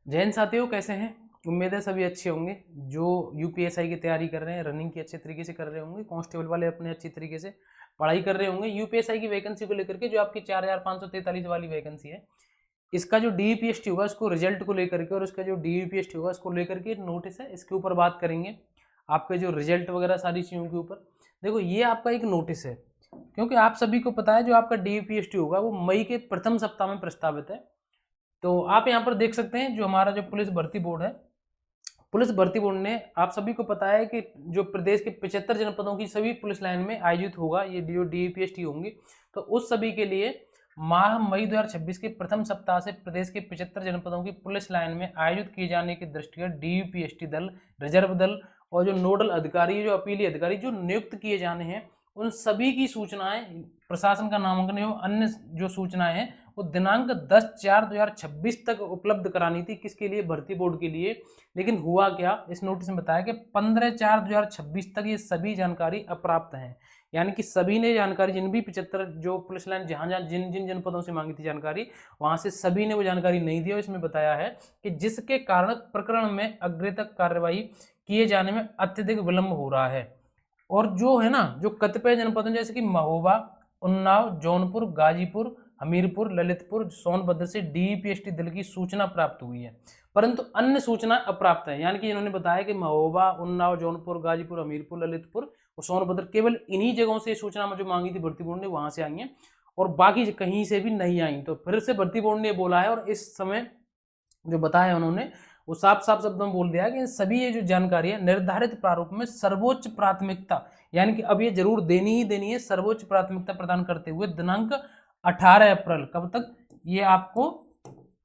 जय हिंद साथियों, कैसे हैं? उम्मीद है सभी अच्छे होंगे। जो यूपीएसआई की तैयारी कर रहे हैं, रनिंग की अच्छे तरीके से कर रहे होंगे, कांस्टेबल वाले अपने अच्छी तरीके से पढ़ाई कर रहे होंगे। यूपीएसआई की वैकेंसी को लेकर के जो आपकी 4543 वाली वैकेंसी है, इसका जो डीयूपीएसटी होगा उसको रिजल्ट को लेकर के, और उसका जो डीयूपीएसटी होगा उसको लेकर के नोटिस है, इसके ऊपर बात करेंगे। आपके जो रिजल्ट वगैरह सारी चीज़ों के ऊपर देखो, ये आपका एक नोटिस है, क्योंकि आप सभी को पता है जो आपका डीयूपीएसटी होगा वो मई के प्रथम सप्ताह में प्रस्तावित है। तो आप यहाँ पर देख सकते हैं जो हमारा जो पुलिस भर्ती बोर्ड है, पुलिस भर्ती बोर्ड ने, आप सभी को पता है कि जो प्रदेश के 75 जनपदों की सभी पुलिस लाइन में आयोजित होगा, ये जो डीयूपीएसटी होंगी, तो उस सभी के लिए माह मई 2026 के प्रथम सप्ताह से प्रदेश के 75 जनपदों की पुलिस लाइन में आयोजित किए जाने के दृष्टिगत डीयूपीएसटी दल, रिजर्व दल और जो नोडल अधिकारी, जो अपीली अधिकारी जो नियुक्त किए जाने हैं, उन सभी की सूचनाएं, प्रशासन का नामांकन एवं अन्य जो सूचनाएं हैं वो दिनांक 10/4/2026 तक उपलब्ध करानी थी। किसके लिए? भर्ती बोर्ड के लिए। लेकिन हुआ क्या, इस नोटिस में बताया कि 15/4/2026 तक ये सभी जानकारी अप्राप्त हैं। यानी कि सभी ने जानकारी, जिन भी 75 जो पुलिस लाइन जहां जहां जिन जिन जनपदों से मांगी थी जानकारी, वहां से सभी ने वो जानकारी नहीं दी। और इसमें बताया है कि जिसके कारण प्रकरण में अग्रेतक कार्यवाही किए जाने में अत्यधिक विलंब हो रहा है। और जो है ना, जो कतिपय जनपदों जैसे कि महोबा, उन्नाव, जौनपुर, गाजीपुर, हमीरपुर, ललितपुर, सोनभद्र से डीईपीएसटी दल की सूचना प्राप्त हुई है, परंतु अन्य सूचना अप्राप्त है। यानी कि इन्होंने बताया कि महोबा, उन्नाव, जौनपुर, गाजीपुर, हमीरपुर, ललितपुर और सोनभद्र, केवल इन्हीं जगहों से सूचना जो मांगी थी भर्ती बोर्ड ने, वहां से आई है और बाकी कहीं से भी नहीं आई। तो फिर से भर्ती बोर्ड ने बोला है, और इस समय जो बताया उन्होंने वो साफ साफ शब्दों में बोल दिया कि सभी ये जो जानकारी है निर्धारित प्रारूप में सर्वोच्च प्राथमिकता, यानी कि अब ये जरूर देनी ही देनी है, सर्वोच्च प्राथमिकता प्रदान करते हुए दिनांक 18 अप्रैल, कब तक? ये आपको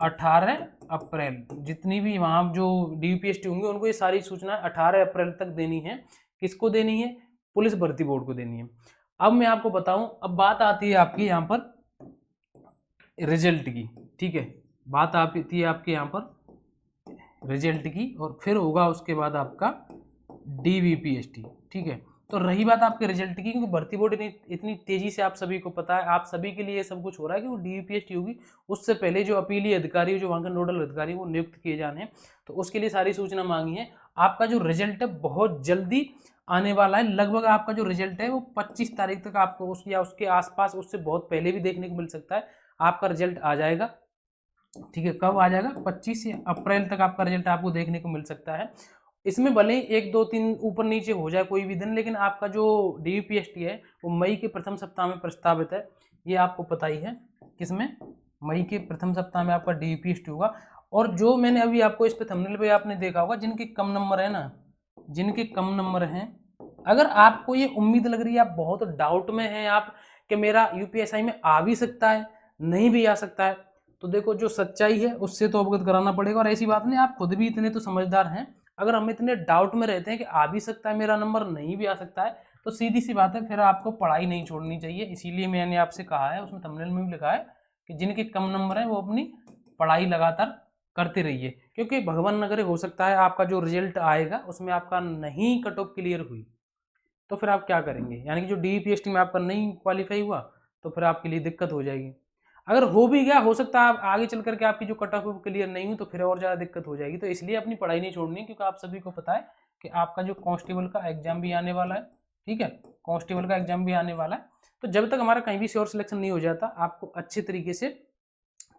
18 अप्रैल, जितनी भी वहां जो डीयूपीएसटी होंगे उनको ये सारी सूचना 18 अप्रैल तक देनी है। किसको देनी है? पुलिस भर्ती बोर्ड को देनी है। अब मैं आपको बताऊं, अब बात आती है आपकी यहाँ पर रिजल्ट की। ठीक है, बात आती है आपके यहाँ पर रिजल्ट की, और फिर होगा उसके बाद आपका डीवीपीएसटी। ठीक है, तो रही बात आपके रिजल्ट की, क्योंकि भर्ती बोर्ड इतनी तेजी से, आप सभी को पता है, आप सभी के लिए ये सब कुछ हो रहा है कि वो डीवीपीएसटी होगी, उससे पहले जो अपीली अधिकारी, जो वहाँ के नोडल अधिकारी वो नियुक्त किए जाने हैं, तो उसके लिए सारी सूचना मांगी है। आपका जो रिजल्ट है बहुत जल्दी आने वाला है। लगभग आपका जो रिजल्ट है वो 25 तारीख तक आपको या उसके आसपास, उससे बहुत पहले भी देखने को मिल सकता है, आपका रिजल्ट आ जाएगा। ठीक है, कब आ जाएगा? 25 अप्रैल तक आपका रिजल्ट आपको देखने को मिल सकता है। इसमें भले ही 1, 2, 3 ऊपर नीचे हो जाए कोई भी दिन, लेकिन आपका जो डीयूपीएसटी है वो मई के प्रथम सप्ताह में प्रस्तावित है, ये आपको पता ही है। किसमें? मई के प्रथम सप्ताह में आपका डीयूपीएसटी होगा। और जो मैंने अभी आपको इस पे थंबनेल पे आपने देखा होगा, जिनके कम नंबर है ना, जिनके कम नंबर हैं, अगर आपको ये उम्मीद लग रही है, आप बहुत डाउट में हैं आप कि मेरा यूपीएसआई में आ भी सकता है, नहीं भी आ सकता है, तो देखो जो सच्चाई है उससे तो अवगत कराना पड़ेगा। और ऐसी बात नहीं, आप खुद भी इतने तो समझदार हैं, अगर हम इतने डाउट में रहते हैं कि आ भी सकता है मेरा नंबर, नहीं भी आ सकता है, तो सीधी सी बात है, फिर आपको पढ़ाई नहीं छोड़नी चाहिए। इसीलिए मैंने आपसे कहा है, उसमें थंबनेल में भी लिखा है कि जिनके कम नंबर हैं वो अपनी पढ़ाई लगातार करते रहिए, क्योंकि भगवान नगरे हो सकता है आपका जो रिजल्ट आएगा उसमें आपका नहीं कट ऑफ क्लियर हुई, तो फिर आप क्या करेंगे? यानी कि जो डीईपीएसटी में आपका नहीं क्वालिफाई हुआ, तो फिर आपके लिए दिक्कत हो जाएगी। अगर हो भी गया, हो सकता है आगे चल करके आपकी जो कट ऑफ क्लियर नहीं हुई, तो फिर और ज़्यादा दिक्कत हो जाएगी। तो इसलिए अपनी पढ़ाई नहीं छोड़नी, क्योंकि आप सभी को पता है कि आपका जो कांस्टेबल का एग्जाम भी आने वाला है। ठीक है, कांस्टेबल का एग्जाम भी आने वाला है, तो जब तक हमारा कहीं भी श्योर सिलेक्शन नहीं हो जाता, आपको अच्छे तरीके से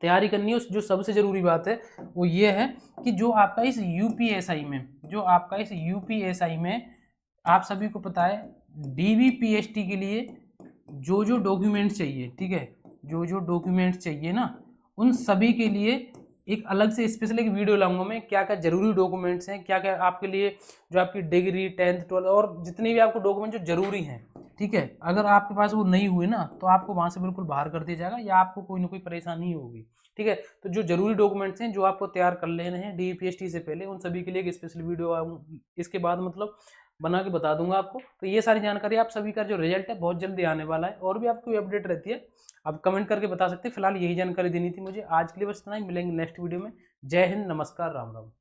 तैयारी करनी है। जो सबसे जरूरी बात है वो ये है कि जो आपका इस यूपीएसआई में, जो आपका इस यूपीएसआई में, आप सभी को पता है डीवीपीएसटी के लिए जो जो डॉक्यूमेंट्स चाहिए, ठीक है, जो जो डॉक्यूमेंट्स चाहिए ना, उन सभी के लिए एक अलग से स्पेशल एक वीडियो लाऊंगा मैं, क्या क्या जरूरी डॉक्यूमेंट्स हैं, क्या क्या आपके लिए, जो आपकी डिग्री 10th 12th और जितने भी आपको डॉक्यूमेंट जो जरूरी हैं। ठीक है, अगर आपके पास वो नहीं हुए ना, तो आपको वहां से बिल्कुल बाहर कर दिया जाएगा, या आपको कोई ना कोई परेशानी होगी। ठीक है, तो जो जरूरी डॉक्यूमेंट्स हैं जो आपको तैयार कर लेने हैं डीपीएसटी से पहले, उन सभी के लिए एक स्पेशल वीडियो इसके बाद मतलब बना के बता दूंगा आपको। तो ये सारी जानकारी, आप सभी का जो रिजल्ट है बहुत जल्दी आने वाला है, और भी आपको अपडेट रहती है आप कमेंट करके बता सकते हैं। फिलहाल यही जानकारी देनी थी मुझे, आज के लिए बस इतना ही। मिलेंगे नेक्स्ट वीडियो में। जय हिंद, नमस्कार, राम राम।